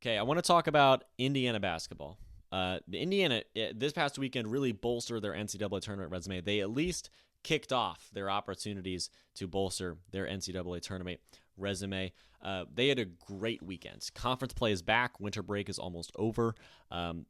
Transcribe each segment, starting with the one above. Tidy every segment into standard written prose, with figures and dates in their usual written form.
Okay, I want to talk about Indiana basketball. The Indiana this past weekend really bolstered their NCAA tournament resume. They at least kicked off their opportunities to bolster their NCAA tournament resume. They had a great weekend. Conference play is back. Winter break is almost over.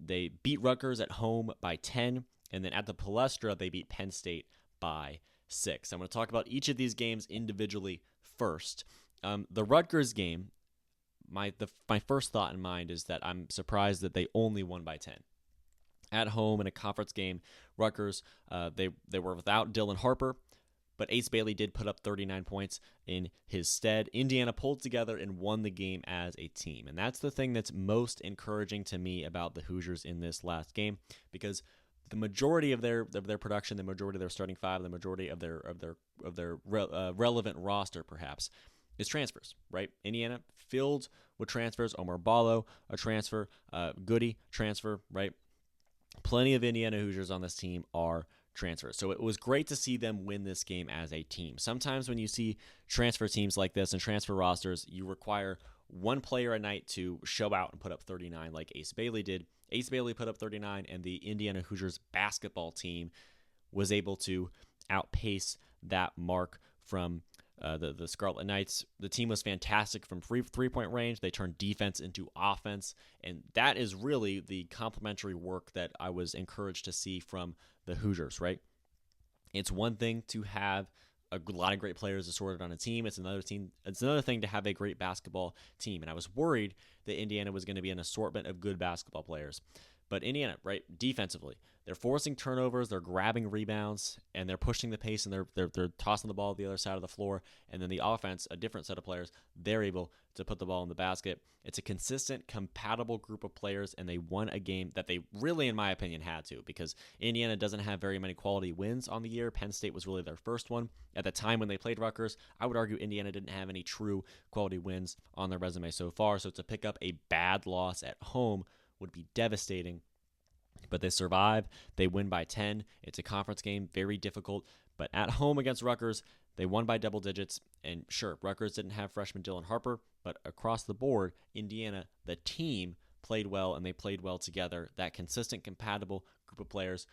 They beat Rutgers at home by 10, and then at the Palestra, they beat Penn State by 6. I'm going to talk about each of these games individually first. The Rutgers game, my first thought in mind is that I'm surprised that they only won by 10. At home in a conference game, Rutgers, they were without Dylan Harper, but Ace Bailey did put up 39 points in his stead. Indiana pulled together and won the game as a team, and that's the thing that's most encouraging to me about the Hoosiers in this last game, because the majority of their production, the majority of their starting five, the majority of their relevant roster, perhaps, is transfers, right? Indiana filled with transfers. Omar Ballo, a transfer. Goody, transfer, right? Plenty of Indiana Hoosiers on this team are transfers. So it was great to see them win this game as a team. Sometimes when you see transfer teams like this and transfer rosters, you require one player a night to show out and put up 39 like Ace Bailey did. Ace Bailey put up 39, and the Indiana Hoosiers basketball team was able to outpace that mark from the Scarlet Knights. The team was fantastic from three-point range. They turned defense into offense, and that is really the complementary work that I was encouraged to see from the Hoosiers, right? It's one thing to have a lot of great players assorted on a team. It's another thing to have a great basketball team, and I was worried that Indiana was going to be an assortment of good basketball players. But Indiana, right, defensively, they're forcing turnovers, they're grabbing rebounds, and they're pushing the pace, and they're tossing the ball to the other side of the floor. And then the offense, a different set of players, they're able to put the ball in the basket. It's a consistent, compatible group of players, and they won a game that they really, in my opinion, had to, because Indiana doesn't have very many quality wins on the year. Penn State was really their first one. At the time when they played Rutgers, I would argue Indiana didn't have any true quality wins on their resume so far. So to pick up a bad loss at home would be devastating. But they survive. They win by 10. It's a conference game, very difficult. But at home against Rutgers, they won by double digits. And sure, Rutgers didn't have freshman Dylan Harper, but across the board, Indiana, the team, played well, and they played well together. That consistent, compatible group of players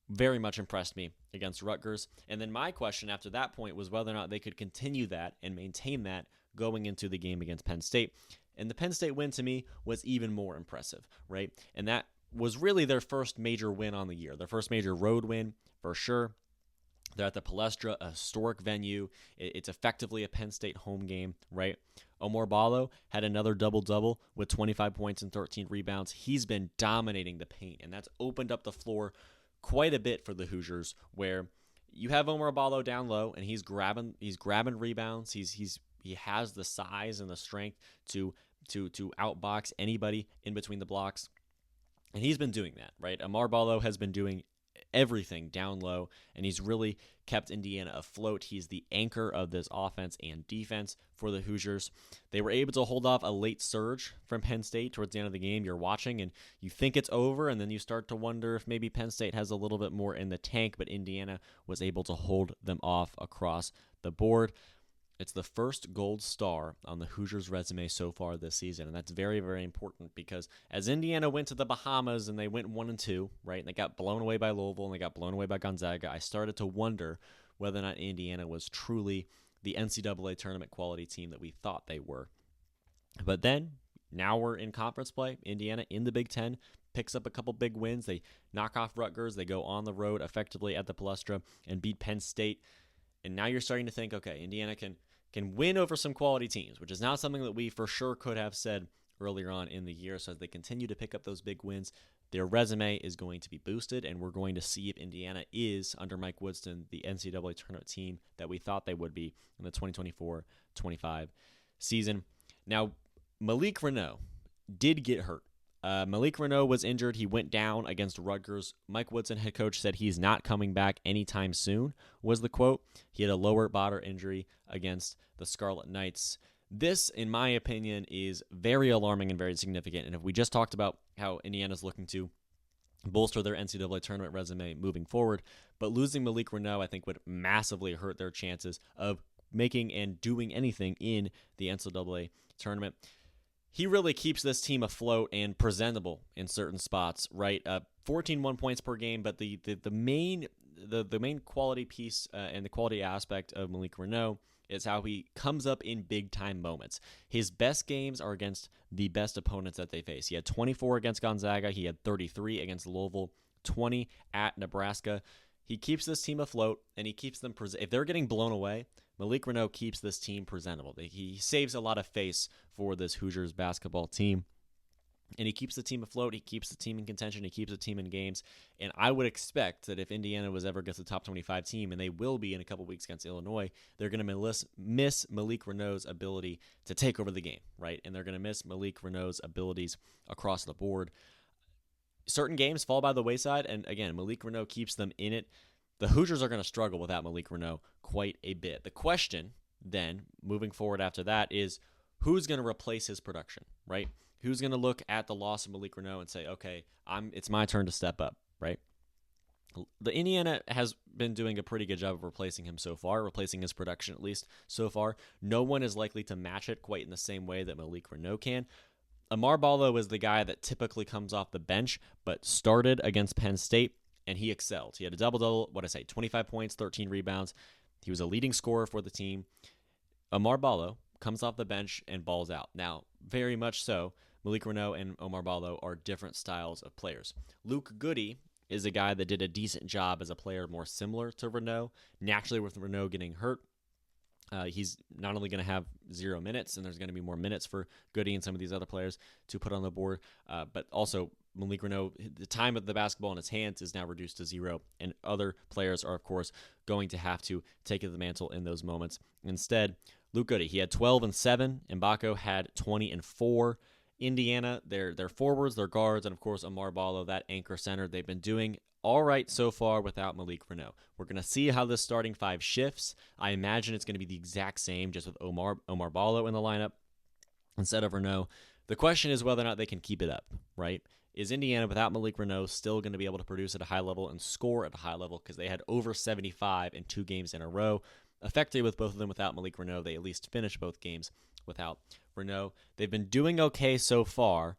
very much impressed me against Rutgers. And then my question after that point was whether or not they could continue that and maintain that going into the game against Penn State. And the Penn State win, to me, was even more impressive, right? And that was really their first major win on the year, their first major road win for sure. They're at the Palestra, a historic venue. It's effectively a Penn State home game, right? Omar Ballo had another double-double with 25 points and 13 rebounds. He's been dominating the paint, and that's opened up the floor quite a bit for the Hoosiers, where you have Omar Ballo down low, and he's grabbing rebounds. He has the size and the strength to outbox anybody in between the blocks. And he's been doing that, right? Omar Ballo has been doing everything down low, and he's really kept Indiana afloat. He's the anchor of this offense and defense for the Hoosiers. They were able to hold off a late surge from Penn State towards the end of the game. You're watching, and you think it's over, and then you start to wonder if maybe Penn State has a little bit more in the tank, but Indiana was able to hold them off across the board. It's the first gold star on the Hoosiers' resume so far this season, and that's very, very important because as Indiana went to the Bahamas and they went 1-2, right, and they got blown away by Louisville and they got blown away by Gonzaga, I started to wonder whether or not Indiana was truly the NCAA tournament quality team that we thought they were. But then, now we're in conference play. Indiana in the Big Ten picks up a couple big wins. They knock off Rutgers. They go on the road effectively at the Palestra and beat Penn State. And now you're starting to think, okay, Indiana can win over some quality teams, which is not something that we for sure could have said earlier on in the year. So as they continue to pick up those big wins, their resume is going to be boosted, and we're going to see if Indiana is, under Mike Woodston, the NCAA tournament team that we thought they would be in the 2024-25 season. Now, Malik Reneau did get hurt. Malik Reneau was injured. He went down against Rutgers. Mike Woodson, head coach, said he's not coming back anytime soon, was the quote. He had a lower body injury against the Scarlet Knights. This, in my opinion, is very alarming and very significant. And if we just talked about how Indiana's looking to bolster their NCAA tournament resume moving forward, but losing Malik Reneau, I think, would massively hurt their chances of making and doing anything in the NCAA tournament. he really keeps this team afloat and presentable in certain spots, right? 14 points per game, but the main quality piece and the quality aspect of Malik Reneau is how he comes up in big-time moments. His best games are against the best opponents that they face. He had 24 against Gonzaga. He had 33 against Louisville, 20 at Nebraska. He keeps this team afloat, and he keeps them if they're getting blown away, Malik Reneau keeps this team presentable. He saves a lot of face for this Hoosiers basketball team, and he keeps the team afloat. He keeps the team in contention. He keeps the team in games, and I would expect that if Indiana was ever gets a top 25 team, and they will be in a couple weeks against Illinois, they're going to miss Malik Reneau's ability to take over the game, right? And they're going to miss Malik Reneau's abilities across the board. Certain games fall by the wayside, and again, Malik Reneau keeps them in it. The Hoosiers are going to struggle without Malik Reneau quite a bit. The question then, moving forward after that, is who's going to replace his production, right? Who's going to look at the loss of Malik Reneau and say, okay, it's my turn to step up, right? The Indiana has been doing a pretty good job of replacing him so far, replacing his production at least so far. No one is likely to match it quite in the same way that Malik Reneau can. Amar Ballo is the guy that typically comes off the bench, but started against Penn State, and he excelled. He had a double-double, 25 points, 13 rebounds. He was a leading scorer for the team. Amar Ballo comes off the bench and balls out. Now, very much so, Malik Reneau and Omar Ballo are different styles of players. Luke Goody is a guy that did a decent job as a player more similar to Reneau. Naturally, with Reneau getting hurt, he's not only going to have 0 minutes, and there's going to be more minutes for Goody and some of these other players to put on the board, but also Malik Reneau, the time of the basketball in his hands is now reduced to 0, and other players are, of course, going to have to take the mantle in those moments. Instead, Luke Goody, he had 12 and 7. Mbako had 20 and 4. Indiana, their forwards, their guards, and of course Amar Ballo, that anchor center, they've been doing all right so far without Malik Reneau. We're going to see how this starting five shifts. I imagine it's going to be the exact same, just with Omar Ballo in the lineup instead of Reneau. The question is whether or not they can keep it up, right? Is Indiana, without Malik Reneau, still going to be able to produce at a high level and score at a high level? Because they had over 75 in 2 games in a row. Effectively, with both of them without Malik Reneau, they at least finished both games without Reneau. They've been doing okay so far,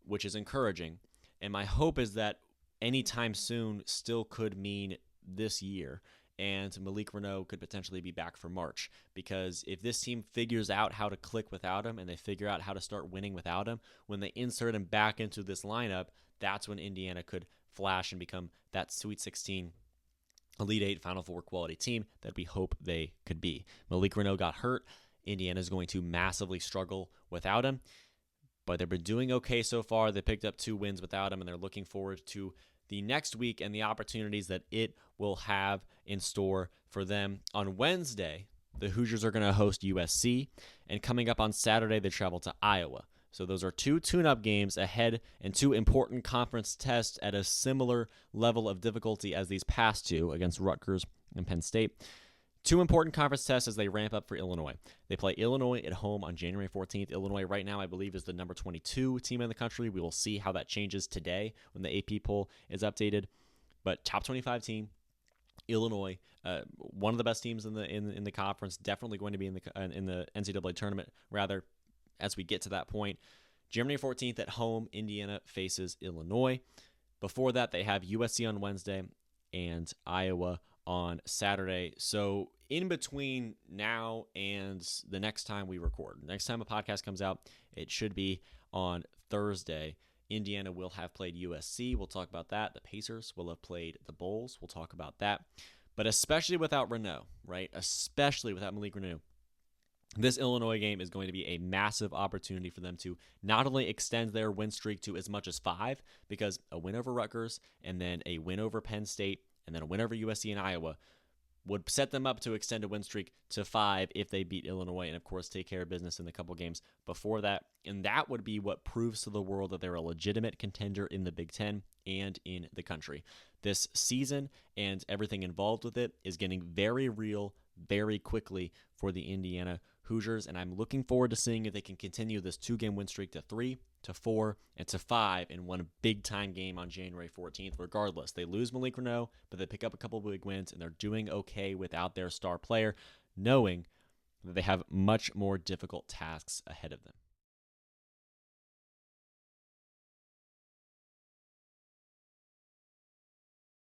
which is encouraging. And my hope is that anytime soon still could mean this year, and Malik Reneau could potentially be back for March. Because if this team figures out how to click without him, and they figure out how to start winning without him, when they insert him back into this lineup, that's when Indiana could flash and become that Sweet 16 Elite 8 Final Four quality team that we hope they could be. Malik Reneau got hurt. Indiana's going to massively struggle without him, but they've been doing okay so far. They picked up 2 wins without him, and they're looking forward to the next week and the opportunities that it will have in store for them. On Wednesday, the Hoosiers are going to host USC, and coming up on Saturday, they travel to Iowa. So those are 2 tune-up games ahead and 2 important conference tests at a similar level of difficulty as these past 2 against Rutgers and Penn State. 2 important conference tests as they ramp up for Illinois. They play Illinois at home on January 14th. Illinois right now, I believe, is the number 22 team in the country. We will see how that changes today when the AP poll is updated. But top 25 team, Illinois, one of the best teams in the conference, definitely going to be in the NCAA tournament, rather, as we get to that point. January 14th at home, Indiana faces Illinois. Before that, they have USC on Wednesday and Iowa on Saturday. So in between now and the next time we record, next time a podcast comes out, it should be on Thursday. Indiana will have played USC. We'll talk about that. The Pacers will have played the Bulls. We'll talk about that. But especially without Reneau, right? Especially without Malik Reneau, this Illinois game is going to be a massive opportunity for them to not only extend their win streak to as much as 5, because a win over Rutgers and then a win over Penn State and then a win over USC and Iowa would set them up to extend a win streak to 5 if they beat Illinois and, of course, take care of business in the couple games before that. And that would be what proves to the world that they're a legitimate contender in the Big Ten and in the country. This season and everything involved with it is getting very real very quickly for the Indiana Hoosiers, and I'm looking forward to seeing if they can continue this 2-game win streak to 3, to 4, and to 5 in one big-time game on January 14th. Regardless, they lose Malik Reneau, but they pick up a couple of big wins, and they're doing okay without their star player, knowing that they have much more difficult tasks ahead of them.